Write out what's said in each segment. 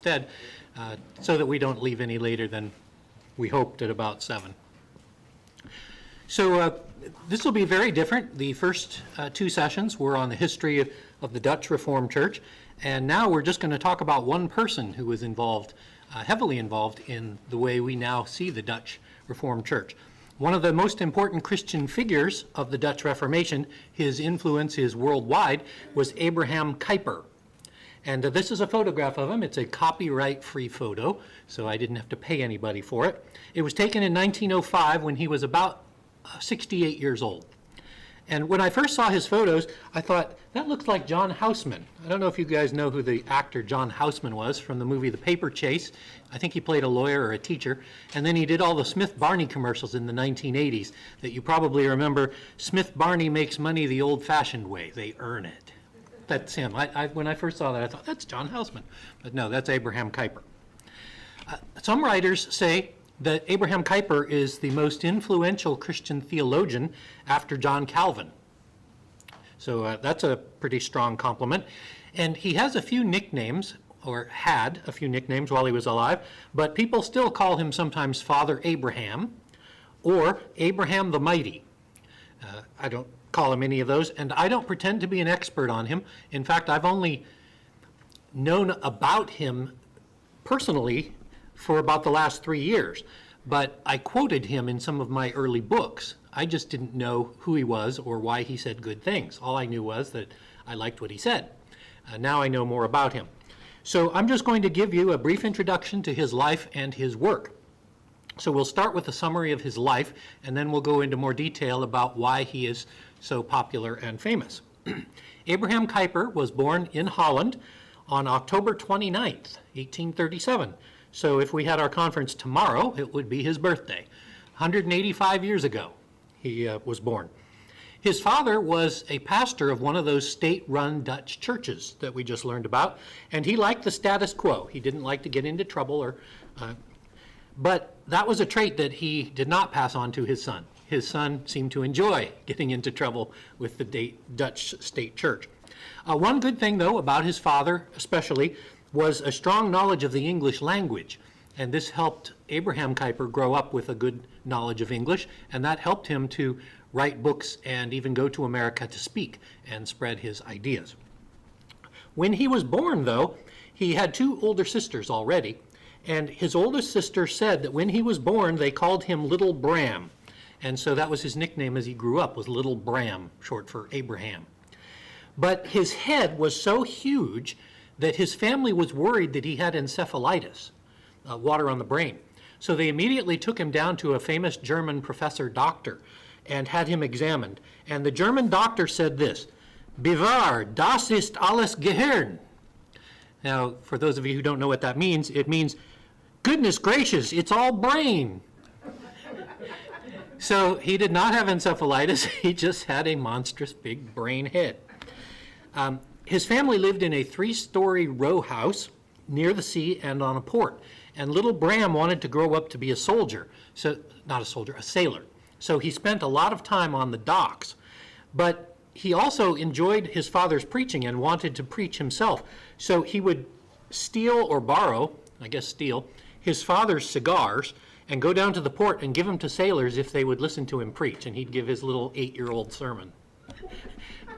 instead, so that we don't leave any later than we hoped at about 7. So this will be very different. The first 2 sessions were on the history of the Dutch Reformed Church, and now we're just going to talk about one person who was involved, heavily involved in the way we now see the Dutch Reformed Church. One of the most important Christian figures of the Dutch Reformation, his influence is worldwide, was Abraham Kuyper. And this is a photograph of him. It's a copyright-free photo, so I didn't have to pay anybody for it. It was taken in 1905 when he was about 68 years old. And when I first saw his photos, I thought, that looks like John Houseman. I don't know if you guys know who the actor John Houseman was from the movie The Paper Chase. I think he played a lawyer or a teacher. And then he did all the Smith-Barney commercials in the 1980s that you probably remember. Smith-Barney makes money the old-fashioned way. They earn it. That's him. When I first saw that, I thought, that's John Houseman. But no, that's Abraham Kuyper. Some writers say that Abraham Kuyper is the most influential Christian theologian after John Calvin. So that's a pretty strong compliment. And he has a few nicknames, or had a few nicknames while he was alive, but people still call him sometimes Father Abraham or Abraham the Mighty. I don't call him any of those, and I don't pretend to be an expert on him. In fact, I've only known about him personally for about the last 3 years, but I quoted him in some of my early books. I just didn't know who he was or why he said good things. All I knew was that I liked what he said. Now I know more about him. So I'm just going to give you a brief introduction to his life and his work. So we'll start with a summary of his life, and then we'll go into more detail about why he is so popular and famous. Abraham Kuyper was born in Holland on October 29th, 1837. So if we had our conference tomorrow, it would be his birthday. 185 years ago, he was born. His father was a pastor of one of those state-run Dutch churches that we just learned about, and he liked the status quo. He didn't like to get into trouble, but that was a trait that he did not pass on to his son. His son seemed to enjoy getting into trouble with the Dutch state church. One good thing, though, about his father especially was a strong knowledge of the English language, and this helped Abraham Kuyper grow up with a good knowledge of English, and that helped him to write books and even go to America to speak and spread his ideas. When he was born, though, he had 2 older sisters already, and his oldest sister said that when he was born, they called him Little Bram, and so that was his nickname as he grew up, was Little Bram, short for Abraham. But his head was so huge that his family was worried that he had encephalitis, water on the brain. So they immediately took him down to a famous German professor doctor and had him examined. And the German doctor said this, "Bewahr, das ist alles Gehirn." Now, for those of you who don't know what that means, it means, goodness gracious, it's all brain. So he did not have encephalitis, he just had a monstrous big brain head. His family lived in a 3-story row house near the sea and on a port. And little Bram wanted to grow up to be a soldier. So, not a soldier, a sailor. So he spent a lot of time on the docks. But he also enjoyed his father's preaching and wanted to preach himself. So he would steal or borrow, I guess steal, his father's cigars and go down to the port and give them to sailors if they would listen to him preach. And he'd give his little 8-year-old sermon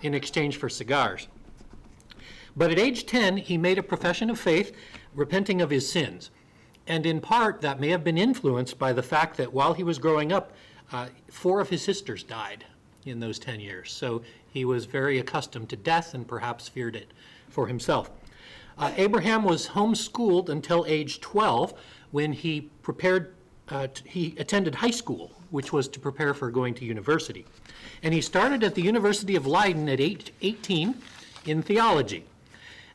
in exchange for cigars. But at age 10, he made a profession of faith, repenting of his sins. And in part, that may have been influenced by the fact that while he was growing up, 4 of his sisters died in those 10 years. So he was very accustomed to death and perhaps feared it for himself. Abraham was homeschooled until age 12 when he attended high school, which was to prepare for going to university. And he started at the University of Leiden at age 18 in theology.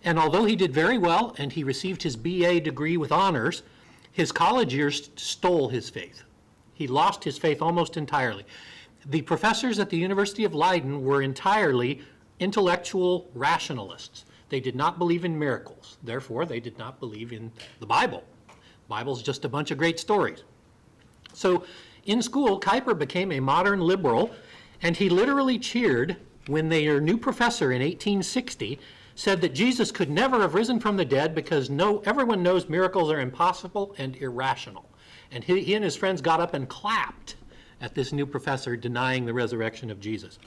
And although he did very well and he received his BA degree with honors, his college years stole his faith. He lost his faith almost entirely. The professors at the University of Leiden were entirely intellectual rationalists. They did not believe in miracles. Therefore, they did not believe in the Bible. The Bible's just a bunch of great stories. So in school, Kuyper became a modern liberal, and he literally cheered when their new professor in 1860 said that Jesus could never have risen from the dead because everyone knows miracles are impossible and irrational. And he and his friends got up and clapped at this new professor denying the resurrection of Jesus.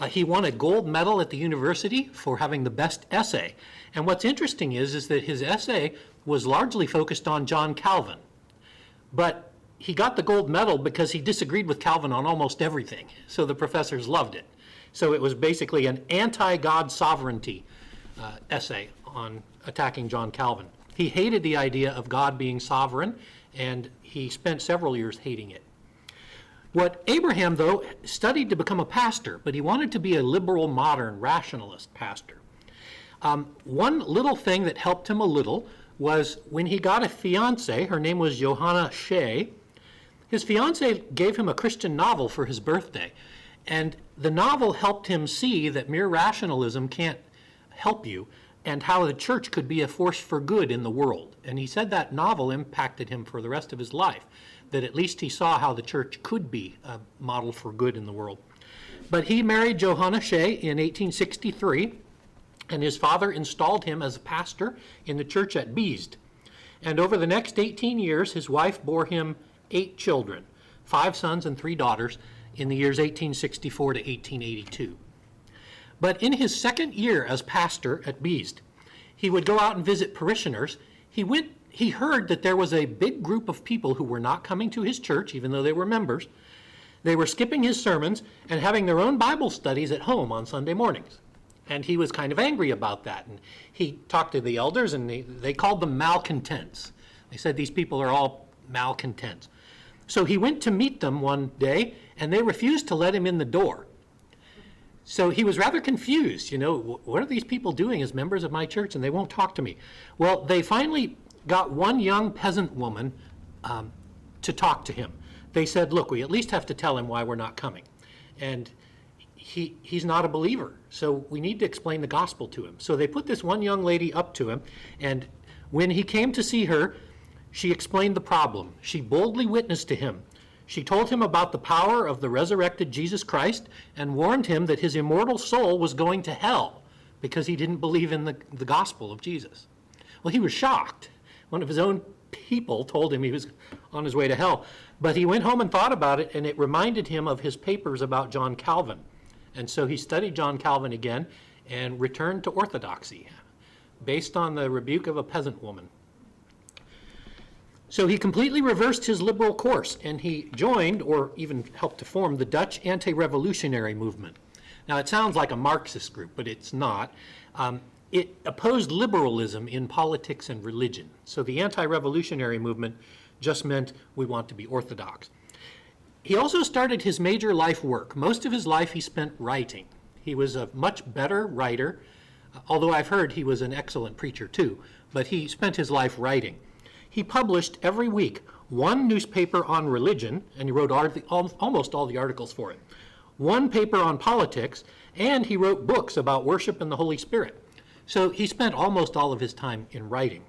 He won a gold medal at the university for having the best essay. And what's interesting is that his essay was largely focused on John Calvin. But he got the gold medal because he disagreed with Calvin on almost everything. So the professors loved it. So it was basically an anti-God sovereignty essay on attacking John Calvin. He hated the idea of God being sovereign, and he spent several years hating it. What Abraham, though, studied to become a pastor, but he wanted to be a liberal, modern, rationalist pastor. One little thing that helped him a little was when he got a fiancée. Her name was Johanna Shea. His fiancée gave him a Christian novel for his birthday, and the novel helped him see that mere rationalism can't help you, and how the church could be a force for good in the world. And he said that novel impacted him for the rest of his life, that at least he saw how the church could be a model for good in the world. But he married Johanna Shea in 1863, and his father installed him as a pastor in the church at Beesd. And over the next 18 years, his wife bore him 8 children, 5 sons and 3 daughters, in the years 1864 to 1882. But in his second year as pastor at Beesd, he would go out and visit parishioners. He heard that there was a big group of people who were not coming to his church, even though they were members. They were skipping his sermons and having their own Bible studies at home on Sunday mornings. And he was kind of angry about that. And he talked to the elders, and they called them malcontents. They said these people are all malcontents. So he went to meet them one day, and they refused to let him in the door. So he was rather confused. What are these people doing as members of my church, and they won't talk to me? Well, they finally got one young peasant woman to talk to him. They said, look, we at least have to tell him why we're not coming. And he's not a believer, so we need to explain the gospel to him. So they put this one young lady up to him, and when he came to see her, she explained the problem. She boldly witnessed to him. She told him about the power of the resurrected Jesus Christ and warned him that his immortal soul was going to hell because he didn't believe in the gospel of Jesus. Well, he was shocked. One of his own people told him he was on his way to hell. But he went home and thought about it, and it reminded him of his papers about John Calvin. And so he studied John Calvin again and returned to orthodoxy based on the rebuke of a peasant woman. So he completely reversed his liberal course, and he joined, or even helped to form, the Dutch anti-revolutionary movement. Now, it sounds like a Marxist group, but it's not. It opposed liberalism in politics and religion. So the anti-revolutionary movement just meant we want to be orthodox. He also started his major life work. Most of his life he spent writing. He was a much better writer, although I've heard he was an excellent preacher too, but he spent his life writing. He published every week one newspaper on religion, and he wrote almost all the articles for it, one paper on politics, and he wrote books about worship and the Holy Spirit. So he spent almost all of his time in writing.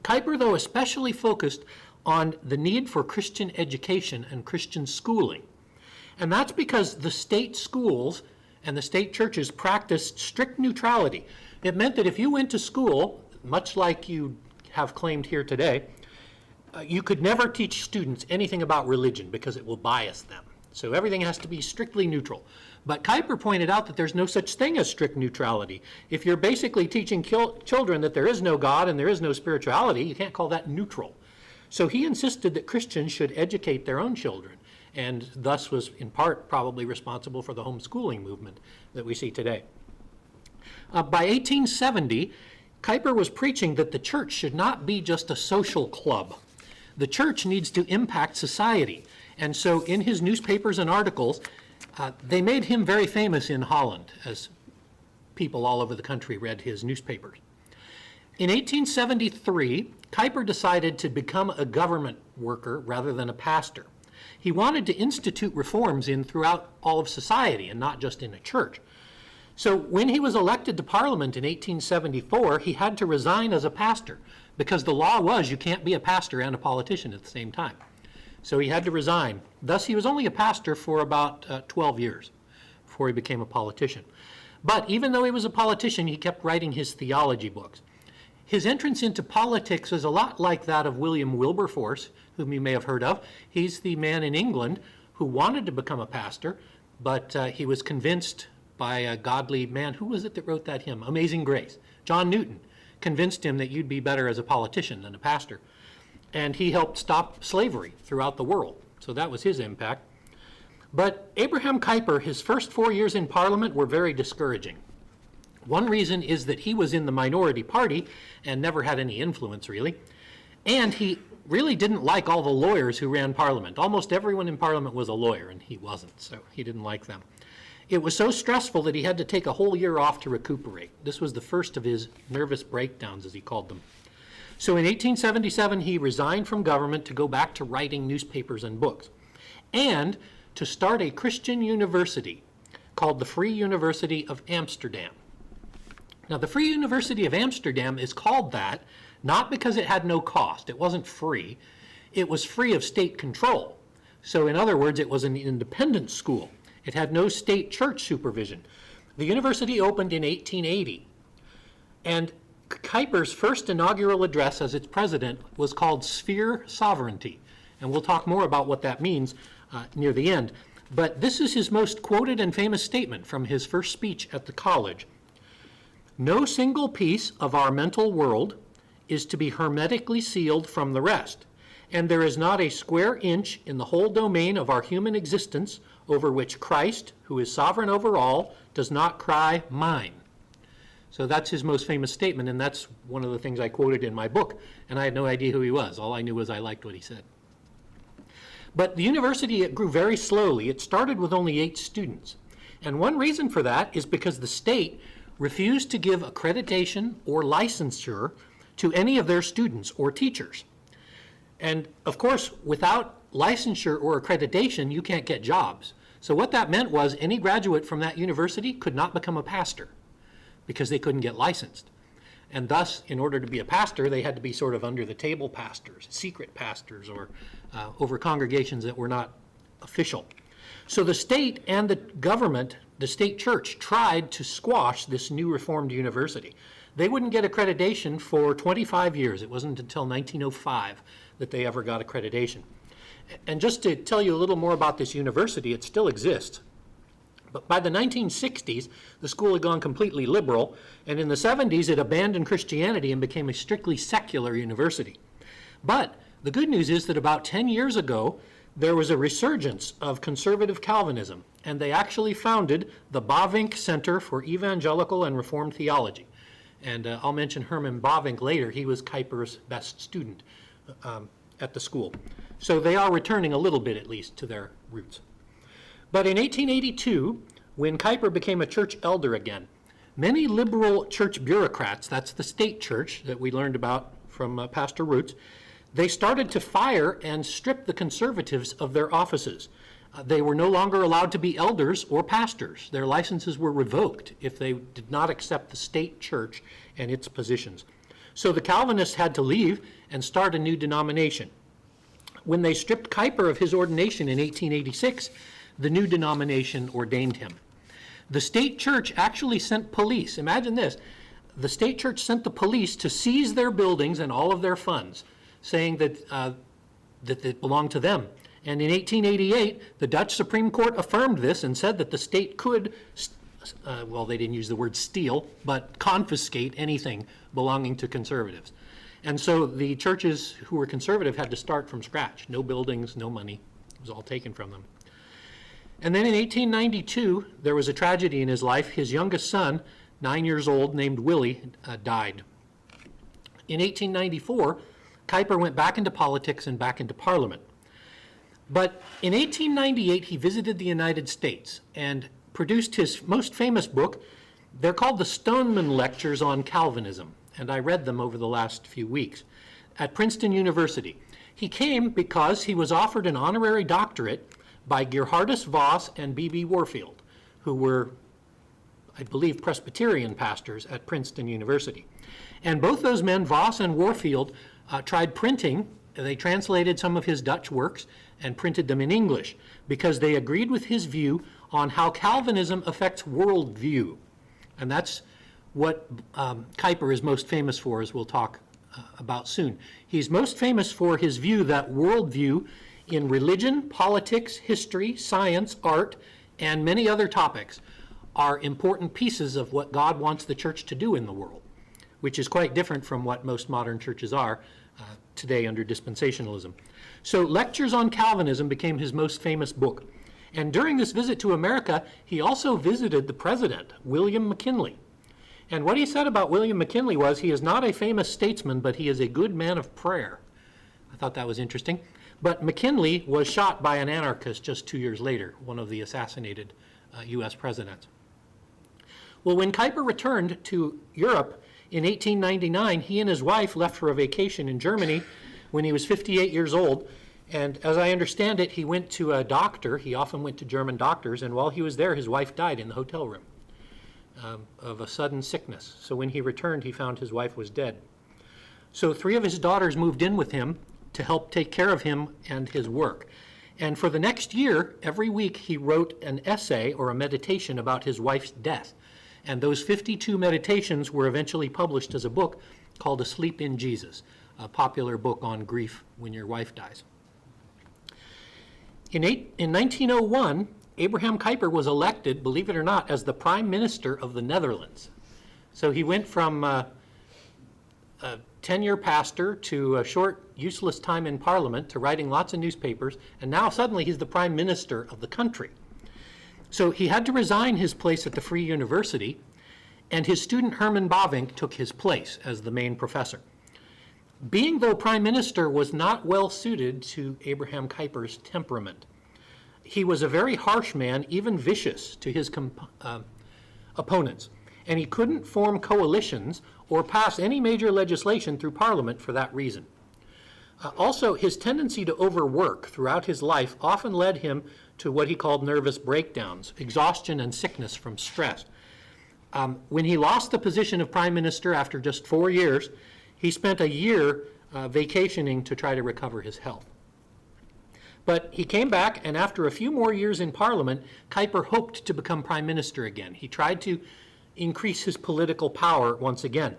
Kuyper, though, especially focused on the need for Christian education and Christian schooling. And that's because the state schools and the state churches practiced strict neutrality. It meant that if you went to school, much like you have claimed here today, you could never teach students anything about religion because it will bias them. So everything has to be strictly neutral. But Kuyper pointed out that there's no such thing as strict neutrality. If you're basically teaching children that there is no God and there is no spirituality, you can't call that neutral. So he insisted that Christians should educate their own children, and thus was in part probably responsible for the homeschooling movement that we see today. By 1870, Kuyper was preaching that the church should not be just a social club. The church needs to impact society. And so in his newspapers and articles, they made him very famous in Holland as people all over the country read his newspapers. In 1873, Kuyper decided to become a government worker rather than a pastor. He wanted to institute reforms throughout all of society and not just in a church. So when he was elected to Parliament in 1874, he had to resign as a pastor because the law was you can't be a pastor and a politician at the same time. So he had to resign. Thus, he was only a pastor for about 12 years before he became a politician. But even though he was a politician, he kept writing his theology books. His entrance into politics is a lot like that of William Wilberforce, whom you may have heard of. He's the man in England who wanted to become a pastor, but he was convinced by a godly man. Who was it that wrote that hymn? Amazing Grace. John Newton convinced him that you'd be better as a politician than a pastor. And he helped stop slavery throughout the world. So that was his impact. But Abraham Kuyper, his first 4 years in Parliament were very discouraging. One reason is that he was in the minority party and never had any influence, really. And he really didn't like all the lawyers who ran Parliament. Almost everyone in Parliament was a lawyer, and he wasn't, so he didn't like them. It was so stressful that he had to take a whole year off to recuperate. This was the first of his nervous breakdowns, as he called them. So in 1877, he resigned from government to go back to writing newspapers and books, and to start a Christian university called the Free University of Amsterdam. Now, the Free University of Amsterdam is called that not because it had no cost. It wasn't free. It was free of state control. So in other words, it was an independent school. It had no state church supervision. The university opened in 1880. And Kuyper's first inaugural address as its president was called Sphere Sovereignty. And we'll talk more about what that means near the end. But this is his most quoted and famous statement from his first speech at the college. No single piece of our mental world is to be hermetically sealed from the rest, and there is not a square inch in the whole domain of our human existence over which Christ, who is sovereign over all, does not cry, mine. So that's his most famous statement, and that's one of the things I quoted in my book, and I had no idea who he was. All I knew was I liked what he said. But the university, it grew very slowly. It started with only 8 students, and one reason for that is because the state refused to give accreditation or licensure to any of their students or teachers. And of course, without licensure or accreditation, you can't get jobs. So what that meant was any graduate from that university could not become a pastor because they couldn't get licensed. And thus, in order to be a pastor, they had to be sort of under the table pastors, secret pastors, or over congregations that were not official. So the state and the government, the state church, tried to squash this new Reformed university. They wouldn't get accreditation for 25 years. It wasn't until 1905 that they ever got accreditation. And just to tell you a little more about this university, it still exists. But by the 1960s, the school had gone completely liberal, and in the 70s, it abandoned Christianity and became a strictly secular university. But the good news is that about 10 years ago, there was a resurgence of conservative Calvinism, and they actually founded the Bavinck Center for Evangelical and Reformed Theology. And I'll mention Herman Bavinck later. He was Kuyper's best student at the school. So they are returning a little bit, at least, to their roots. But in 1882, when Kuyper became a church elder again, many liberal church bureaucrats, that's the state church that we learned about from Pastor Roots, they started to fire and strip the conservatives of their offices. They were no longer allowed to be elders or pastors. Their licenses were revoked if they did not accept the state church and its positions. So the Calvinists had to leave and start a new denomination. When they stripped Kuyper of his ordination in 1886, the new denomination ordained him. The state church actually sent police. Imagine this. The state church sent the police to seize their buildings and all of their funds, saying that it belonged to them. And in 1888, the Dutch Supreme Court affirmed this and said that the state could, well, they didn't use the word steal, but confiscate anything belonging to conservatives. And so the churches who were conservative had to start from scratch. No buildings, no money. It was all taken from them. And then in 1892, there was a tragedy in his life. His youngest son, 9 years old, named Willie, died. In 1894, Kuyper went back into politics and back into Parliament. But in 1898, he visited the United States and produced his most famous book. They're called the Stoneman Lectures on Calvinism, and I read them over the last few weeks at Princeton University. He came because he was offered an honorary doctorate by Gerhardus Voss and B.B. Warfield, who were, I believe, Presbyterian pastors at Princeton University. And both those men, Voss and Warfield, tried printing. They translated some of his Dutch works and printed them in English because they agreed with his view on how Calvinism affects worldview. And that's what Kuyper is most famous for, as we'll talk about soon. He's most famous for his view that worldview in religion, politics, history, science, art, and many other topics are important pieces of what God wants the church to do in the world, which is quite different from what most modern churches are today under dispensationalism. So Lectures on Calvinism became his most famous book. And during this visit to America, he also visited the president, William McKinley. And what he said about William McKinley was, he is not a famous statesman, but he is a good man of prayer. I thought that was interesting. But McKinley was shot by an anarchist just 2 years later, one of the assassinated U.S. presidents. Well, when Kuyper returned to Europe in 1899, he and his wife left for a vacation in Germany when he was 58 years old. And as I understand it, he went to a doctor. He often went to German doctors. And while he was there, his wife died in the hotel room of a sudden sickness. So when he returned, he found his wife was dead. So 3 of his daughters moved in with him to help take care of him and his work. And for the next year, every week, he wrote an essay or a meditation about his wife's death. And those 52 meditations were eventually published as a book called Asleep in Jesus, a popular book on grief when your wife dies. In 1901, Abraham Kuyper was elected, believe it or not, as the Prime Minister of the Netherlands. So he went from a 10-year pastor to a short, useless time in Parliament to writing lots of newspapers, and now suddenly he's the Prime Minister of the country. So he had to resign his place at the Free University, and his student Herman Bavinck took his place as the main professor. Being, though, Prime Minister was not well suited to Abraham Kuyper's temperament. He was a very harsh man, even vicious to his opponents, and he couldn't form coalitions or pass any major legislation through Parliament for that reason. Also, his tendency to overwork throughout his life often led him to what he called nervous breakdowns, exhaustion and sickness from stress. When he lost the position of Prime Minister after just 4 years, he spent a year vacationing to try to recover his health. But he came back, and after a few more years in Parliament, Kuyper hoped to become Prime Minister again. He tried to increase his political power once again.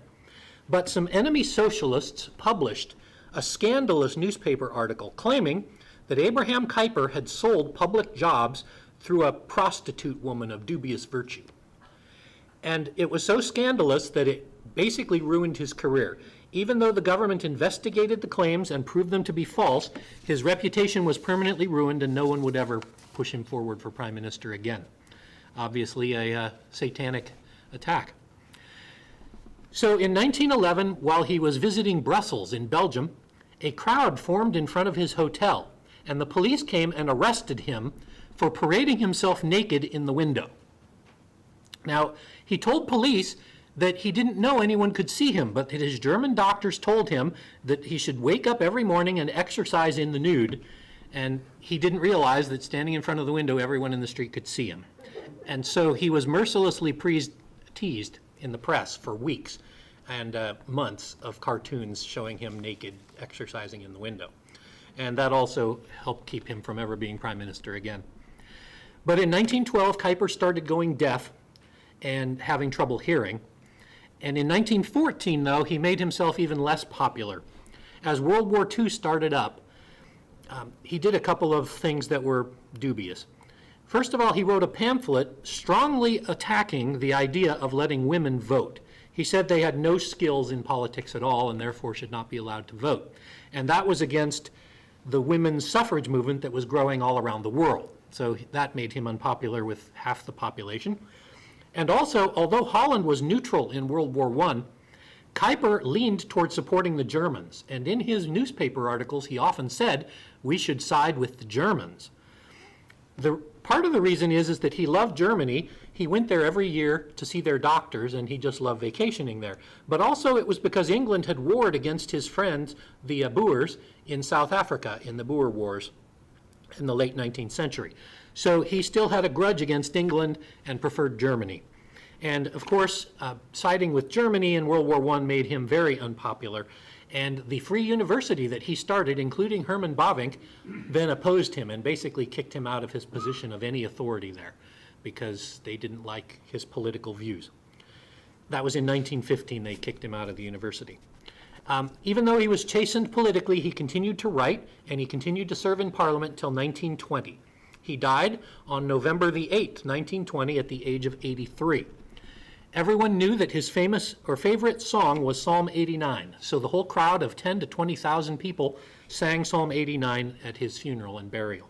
But some enemy socialists published a scandalous newspaper article claiming that Abraham Kuyper had sold public jobs through a prostitute woman of dubious virtue. And it was so scandalous that it basically ruined his career. Even though the government investigated the claims and proved them to be false, his reputation was permanently ruined, and no one would ever push him forward for Prime Minister again. Obviously a satanic attack. So in 1911, while he was visiting Brussels in Belgium, a crowd formed in front of his hotel, and the police came and arrested him for parading himself naked in the window. Now, he told police that he didn't know anyone could see him, but that his German doctors told him that he should wake up every morning and exercise in the nude, and he didn't realize that standing in front of the window, everyone in the street could see him. And so he was mercilessly teased in the press for weeks and months of cartoons showing him naked exercising in the window. And that also helped keep him from ever being Prime Minister again. But in 1912, Kuyper started going deaf and having trouble hearing. And in 1914, though, he made himself even less popular. As World War II started up, he did a couple of things that were dubious. First of all, he wrote a pamphlet strongly attacking the idea of letting women vote. He said they had no skills in politics at all and therefore should not be allowed to vote. And that was against the women's suffrage movement that was growing all around the world. So that made him unpopular with half the population. And also, although Holland was neutral in World War I, Kuyper leaned toward supporting the Germans. And in his newspaper articles, he often said, we should side with the Germans. Part of the reason is that he loved Germany. He went there every year to see their doctors, and he just loved vacationing there. But also it was because England had warred against his friends, the Boers, in South Africa in the Boer Wars in the late 19th century. So he still had a grudge against England and preferred Germany. And of course, siding with Germany in World War I made him very unpopular. And the Free University that he started, including Herman Bavinck, then opposed him and basically kicked him out of his position of any authority there because they didn't like his political views. That was in 1915, they kicked him out of the university. Even though he was chastened politically, he continued to write, and he continued to serve in Parliament until 1920. He died on November the 8th, 1920, at the age of 83. Everyone knew that his famous or favorite song was Psalm 89, so the whole crowd of 10 to 20,000 people sang Psalm 89 at his funeral and burial.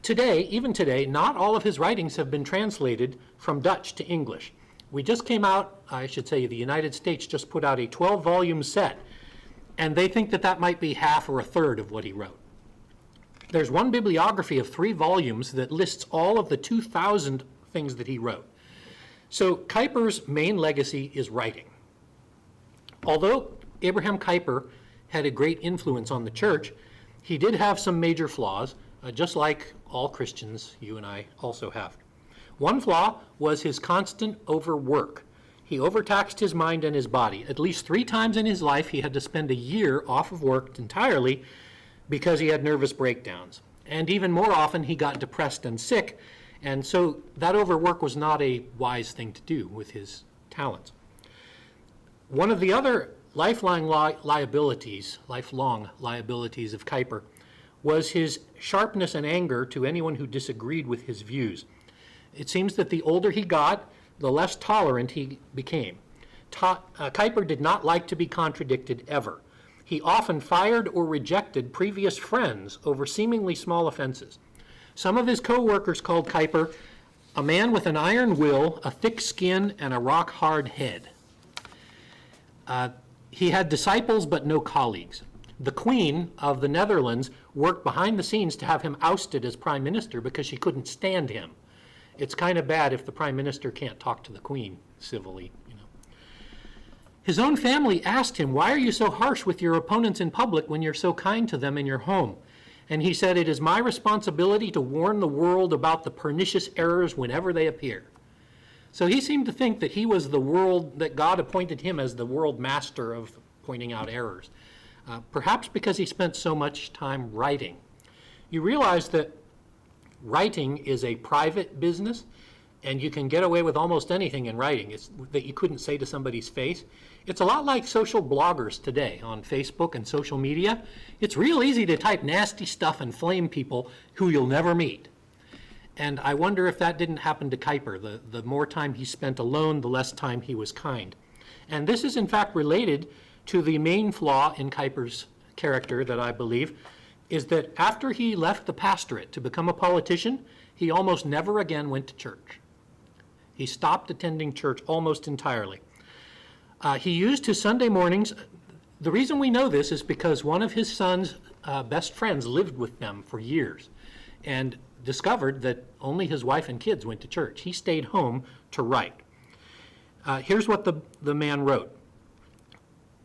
Today, even today, not all of his writings have been translated from Dutch to English. We just came out, I should say the United States just put out a 12-volume set, and they think that that might be half or a third of what he wrote. There's one bibliography of 3 volumes that lists all of the 2,000 things that he wrote. So Kuyper's main legacy is writing. Although Abraham Kuyper had a great influence on the church, he did have some major flaws, just like all Christians, you and I also have. One flaw was his constant overwork. He overtaxed his mind and his body. At least 3 times in his life, he had to spend a year off of work entirely because he had nervous breakdowns. And even more often, he got depressed and sick, and so that overwork was not a wise thing to do with his talents. One of the other lifelong liabilities of Kuyper was his sharpness and anger to anyone who disagreed with his views. It seems that the older he got, the less tolerant he became. Kuyper did not like to be contradicted ever. He often fired or rejected previous friends over seemingly small offenses. Some of his co-workers called Kuyper a man with an iron will, a thick skin, and a rock-hard head. He had disciples but no colleagues. The Queen of the Netherlands worked behind the scenes to have him ousted as prime minister because she couldn't stand him. It's kind of bad if the prime minister can't talk to the Queen civilly, you know. His own family asked him, "Why are you so harsh with your opponents in public when you're so kind to them in your home?" And he said, "It is my responsibility to warn the world about the pernicious errors whenever they appear." So he seemed to think that he was that God appointed him as the world master of pointing out errors. Perhaps because he spent so much time writing. You realize that writing is a private business, and you can get away with almost anything in writing. It's that you couldn't say to somebody's face. It's a lot like social bloggers today on Facebook and social media. It's real easy to type nasty stuff and flame people who you'll never meet. And I wonder if that didn't happen to Kuyper. The more time he spent alone, the less time he was kind. And this is in fact related to the main flaw in Kuyper's character that I believe is that after he left the pastorate to become a politician, he almost never again went to church. He stopped attending church almost entirely. He used his Sunday mornings. The reason we know this is because one of his son's best friends lived with them for years and discovered that only his wife and kids went to church. He stayed home to write. Here's what the man wrote.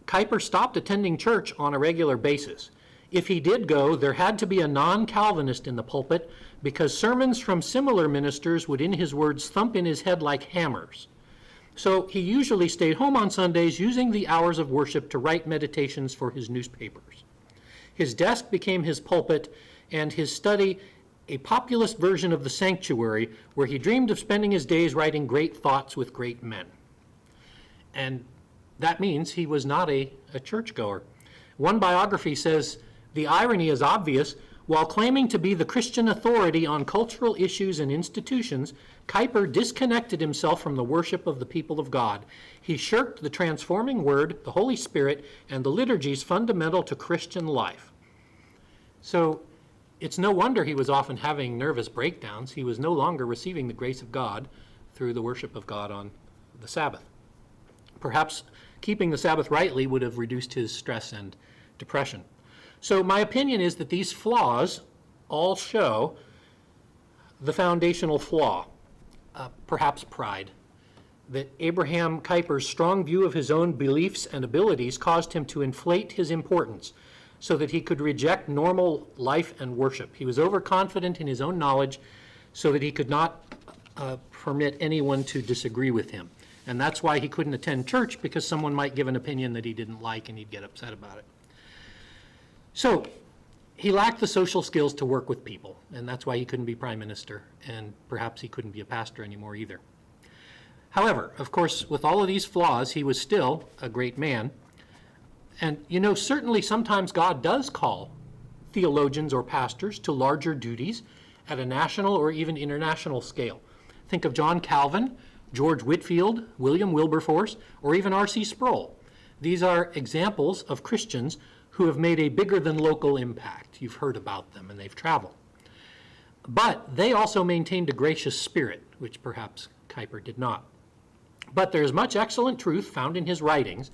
Kuyper stopped attending church on a regular basis. If he did go, there had to be a non-Calvinist in the pulpit because sermons from similar ministers would, in his words, thump in his head like hammers. So he usually stayed home on Sundays using the hours of worship to write meditations for his newspapers. His desk became his pulpit and his study a populist version of the sanctuary where he dreamed of spending his days writing great thoughts with great men. And that means he was not a churchgoer. One biography says, "The irony is obvious. While claiming to be the Christian authority on cultural issues and institutions, Kuyper disconnected himself from the worship of the people of God. He shirked the transforming word, the Holy Spirit, and the liturgies fundamental to Christian life." So it's no wonder he was often having nervous breakdowns. He was no longer receiving the grace of God through the worship of God on the Sabbath. Perhaps keeping the Sabbath rightly would have reduced his stress and depression. So my opinion is that these flaws all show the foundational flaw, perhaps pride. That Abraham Kuyper's strong view of his own beliefs and abilities caused him to inflate his importance so that he could reject normal life and worship. He was overconfident in his own knowledge so that he could not permit anyone to disagree with him. And that's why he couldn't attend church, because someone might give an opinion that he didn't like and he'd get upset about it. So he lacked the social skills to work with people, and that's why he couldn't be prime minister, and perhaps he couldn't be a pastor anymore either. However, of course, with all of these flaws, he was still a great man. And certainly sometimes God does call theologians or pastors to larger duties at a national or even international scale. Think of John Calvin, George Whitefield, William Wilberforce, or even R.C. Sproul. These are examples of Christians who have made a bigger than local impact. You've heard about them and they've traveled. But they also maintained a gracious spirit, which perhaps Kuyper did not. But there's much excellent truth found in his writings,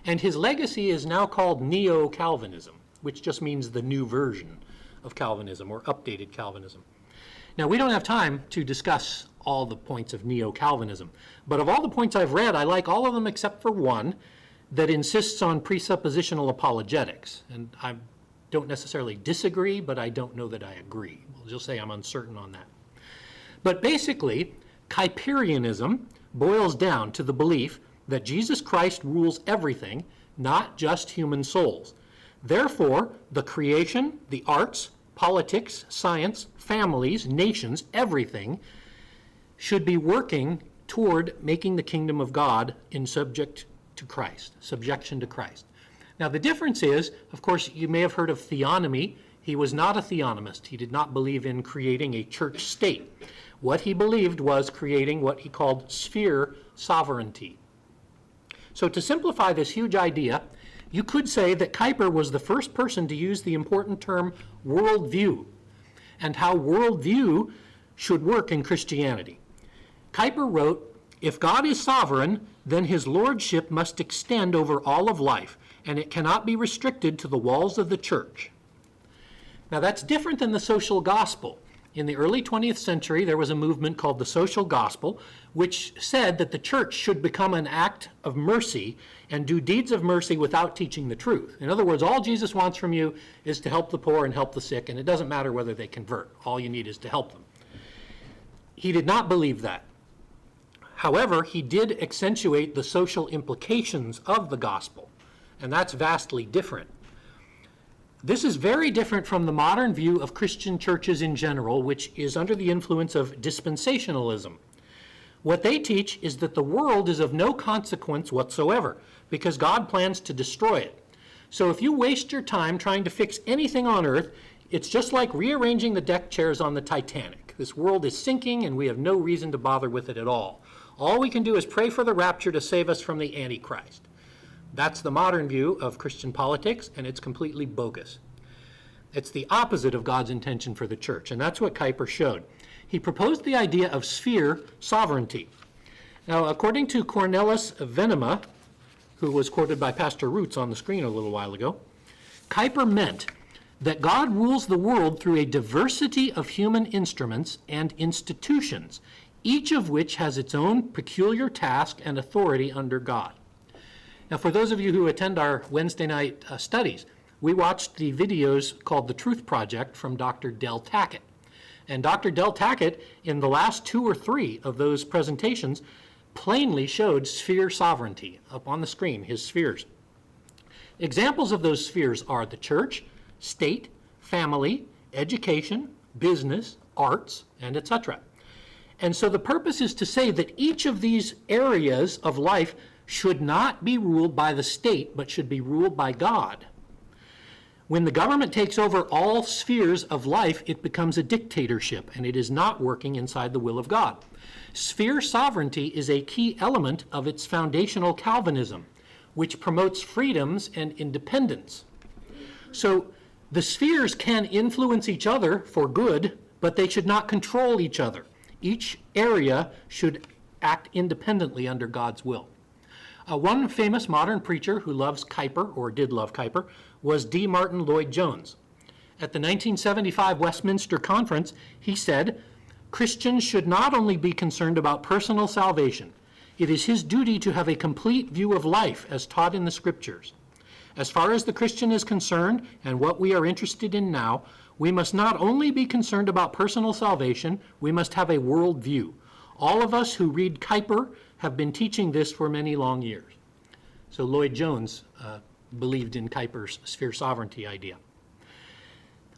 and his legacy is now called Neo-Calvinism, which just means the new version of Calvinism or updated Calvinism. Now, we don't have time to discuss all the points of Neo-Calvinism, but of all the points I've read, I like all of them except for one that insists on presuppositional apologetics. And I don't necessarily disagree, but I don't know that I agree. We'll just say I'm uncertain on that. But basically, Kuyperianism boils down to the belief that Jesus Christ rules everything, not just human souls. Therefore, the creation, the arts, politics, science, families, nations, everything should be working toward making the kingdom of God in subjection to Christ. Now, the difference is, of course, you may have heard of theonomy. He was not a theonomist. He did not believe in creating a church state. What he believed was creating what he called sphere sovereignty. So to simplify this huge idea, you could say that Kuyper was the first person to use the important term worldview and how worldview should work in Christianity. Kuyper wrote, "If God is sovereign, then his lordship must extend over all of life, and it cannot be restricted to the walls of the church." Now that's different than the social gospel. In the early 20th century, there was a movement called the social gospel, which said that the church should become an act of mercy and do deeds of mercy without teaching the truth. In other words, all Jesus wants from you is to help the poor and help the sick, and it doesn't matter whether they convert. All you need is to help them. He did not believe that. However, he did accentuate the social implications of the gospel, and that's vastly different. This is very different from the modern view of Christian churches in general, which is under the influence of dispensationalism. What they teach is that the world is of no consequence whatsoever because God plans to destroy it. So if you waste your time trying to fix anything on earth, it's just like rearranging the deck chairs on the Titanic. This world is sinking and we have no reason to bother with it at all. All we can do is pray for the rapture to save us from the Antichrist. That's the modern view of Christian politics, and it's completely bogus. It's the opposite of God's intention for the church, and that's what Kuyper showed. He proposed the idea of sphere sovereignty. Now, according to Cornelis Venema, who was quoted by Pastor Roots on the screen a little while ago, Kuyper meant that God rules the world through a diversity of human instruments and institutions, each of which has its own peculiar task and authority under God. Now, for those of you who attend our Wednesday night studies, we watched the videos called The Truth Project from Dr. Del Tackett. And Dr. Del Tackett, in the last 2 or 3 of those presentations, plainly showed sphere sovereignty up on the screen, his spheres. Examples of those spheres are the church, state, family, education, business, arts, and etc. And so the purpose is to say that each of these areas of life should not be ruled by the state, but should be ruled by God. When the government takes over all spheres of life, it becomes a dictatorship, and it is not working inside the will of God. Sphere sovereignty is a key element of its foundational Calvinism, which promotes freedoms and independence. So the spheres can influence each other for good, but they should not control each other. Each area should act independently under God's will. One famous modern preacher who loves Kuyper, or did love Kuyper, was D. Martin Lloyd-Jones. At the 1975 Westminster Conference, he said, "Christians should not only be concerned about personal salvation. It is his duty to have a complete view of life as taught in the Scriptures. As far as the Christian is concerned, and what we are interested in now, we must not only be concerned about personal salvation, we must have a world view. All of us who read Kuyper have been teaching this for many long years." So Lloyd-Jones believed in Kuyper's sphere sovereignty idea.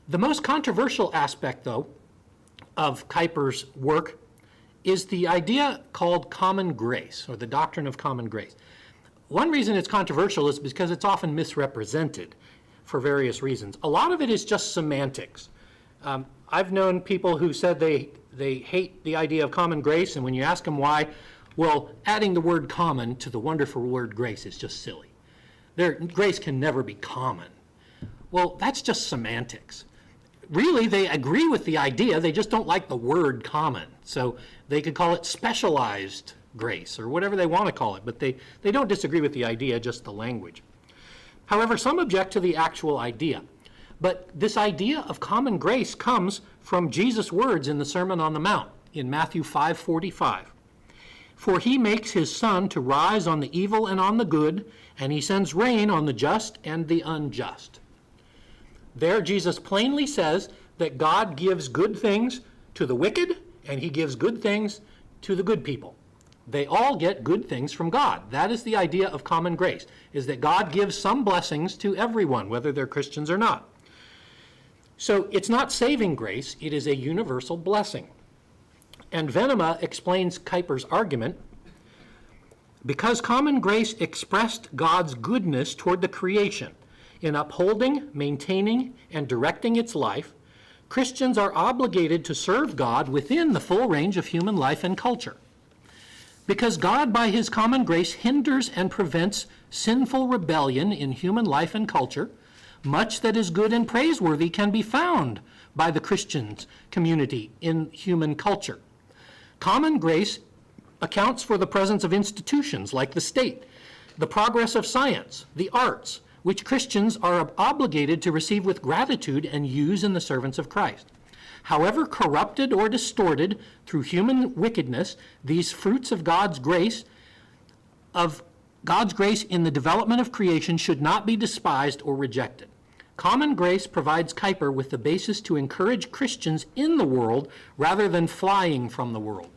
The most controversial aspect, though, of Kuyper's work is the idea called common grace, or the doctrine of common grace. One reason it's controversial is because it's often misrepresented for various reasons. A lot of it is just semantics. I've known people who said they hate the idea of common grace, and when you ask them why, well, adding the word common to the wonderful word grace is just silly. Grace can never be common. Well, that's just semantics. Really, they agree with the idea, they just don't like the word common. So they could call it specialized grace, or whatever they want to call it, but they don't disagree with the idea, just the language. However, some object to the actual idea. But this idea of common grace comes from Jesus' words in the Sermon on the Mount in Matthew 5:45. For he makes his sun to rise on the evil and on the good, and he sends rain on the just and the unjust. There, Jesus plainly says that God gives good things to the wicked, and he gives good things to the good people. They all get good things from God. That is the idea of common grace, is that God gives some blessings to everyone, whether they're Christians or not. So it's not saving grace, it is a universal blessing. And Venema explains Kuyper's argument. Because common grace expressed God's goodness toward the creation in upholding, maintaining, and directing its life, Christians are obligated to serve God within the full range of human life and culture. Because God, by his common grace, hinders and prevents sinful rebellion in human life and culture, much that is good and praiseworthy can be found by the Christians community in human culture. Common grace accounts for the presence of institutions like the state, the progress of science, the arts, which Christians are obligated to receive with gratitude and use in the servants of Christ. However corrupted or distorted through human wickedness, these fruits of God's grace in the development of creation should not be despised or rejected. Common grace provides Kuyper with the basis to encourage Christians in the world rather than flying from the world.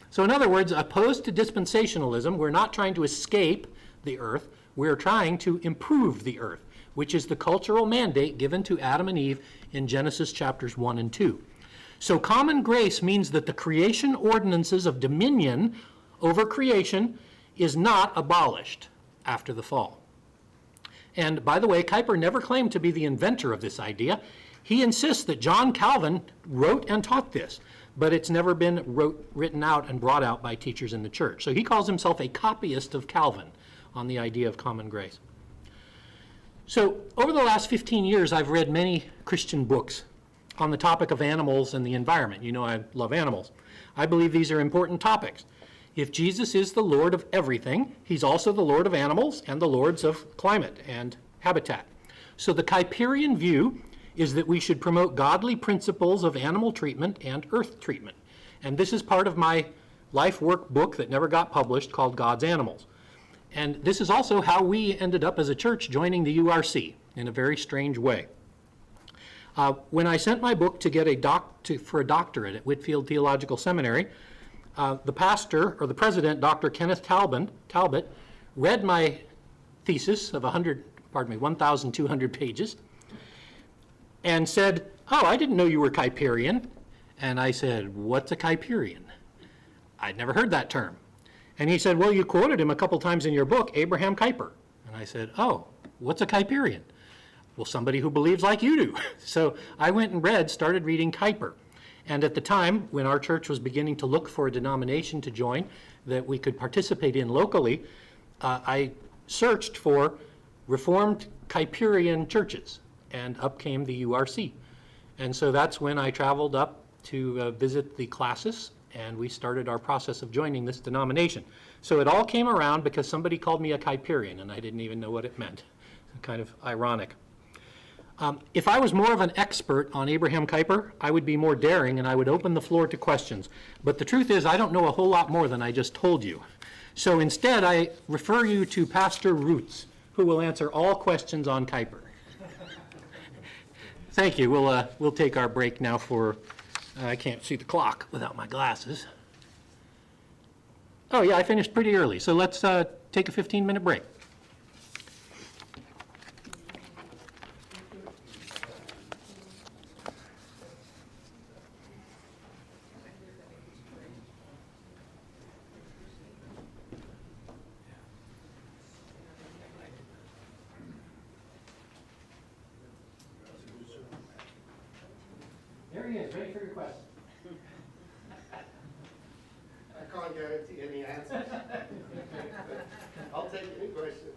So in other words, opposed to dispensationalism, we're not trying to escape the earth, we're trying to improve the earth, which is the cultural mandate given to Adam and Eve in Genesis chapters 1 and 2. So common grace means that the creation ordinances of dominion over creation is not abolished after the fall. And by the way, Kuyper never claimed to be the inventor of this idea. He insists that John Calvin wrote and taught this, but it's never been written out and brought out by teachers in the church. So he calls himself a copyist of Calvin on the idea of common grace. So over the last 15 years, I've read many Christian books on the topic of animals and the environment. You know I love animals. I believe these are important topics. If Jesus is the Lord of everything, he's also the Lord of animals and the Lords of climate and habitat. So the Kuyperian view is that we should promote godly principles of animal treatment and earth treatment. And this is part of my life work book that never got published called God's Animals. And this is also how we ended up as a church joining the URC in a very strange way. When I sent my book to get for a doctorate at Whitefield Theological Seminary, the pastor, or the president, Dr. Kenneth Talbot, read my thesis of 1,200 pages and said, "Oh, I didn't know you were Kuyperian." And I said, "What's a Kuyperian?" I'd never heard that term. And he said, "Well, you quoted him a couple times in your book, Abraham Kuyper." And I said, "Oh, what's a Kuyperian?" "Well, somebody who believes like you do." So I went and started reading Kuyper. And at the time, when our church was beginning to look for a denomination to join that we could participate in locally, I searched for Reformed Kuyperian churches, and up came the URC. And so that's when I traveled up to visit the classes, and we started our process of joining this denomination. So it all came around because somebody called me a Kuyperian, and I didn't even know what it meant. Kind of ironic. If I was more of an expert on Abraham Kuyper, I would be more daring and I would open the floor to questions. But the truth is, I don't know a whole lot more than I just told you. So instead, I refer you to Pastor Roots, who will answer all questions on Kuyper. Thank you. We'll take our break now for, I can't see the clock without my glasses. Oh yeah, I finished pretty early. So let's take a 15-minute break. he is, ready for your question. I can't guarantee any answers. I'll take any question.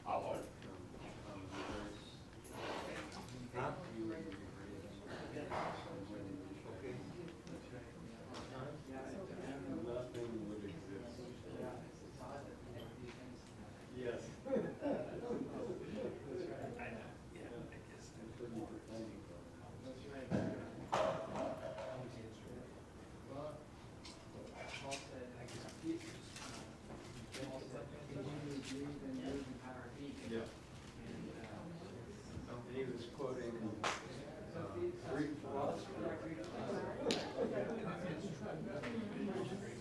I'll learn. Huh? Nothing would exist. Yes. Yeah. And he was quoting Greek philosopher.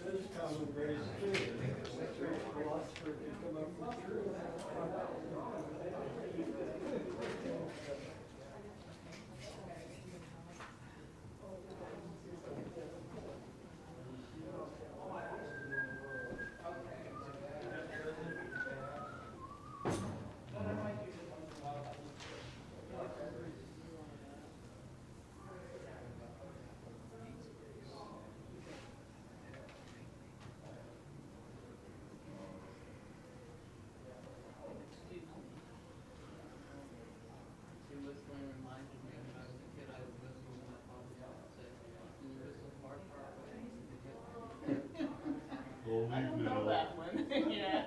There's common grace too. Greek philosopher can come up with truth. I don't know that one. Yeah.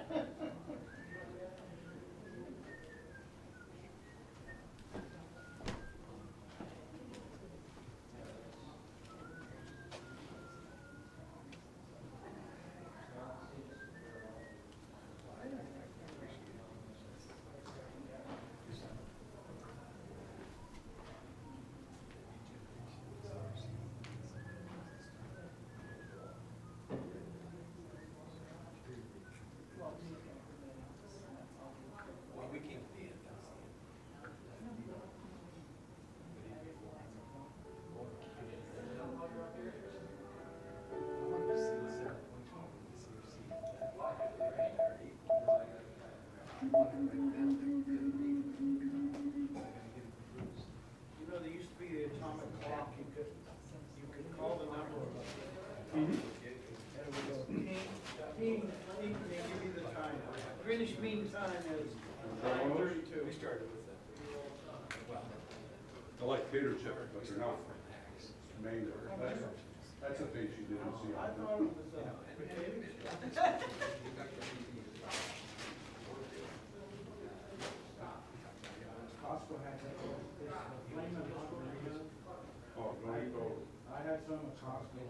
You know, there used to be the atomic clock. You could call the number, and it would go ping, ping, ping, and they give you the time. Greenwich Mean Time is 9:32. We started with that. I like potato chips, but they're not mango. That's a thing she didn't see. I thought it was potato chips. Costco had that. Flamin' hot Doritos. Oh, no, you go. I had some at Costco.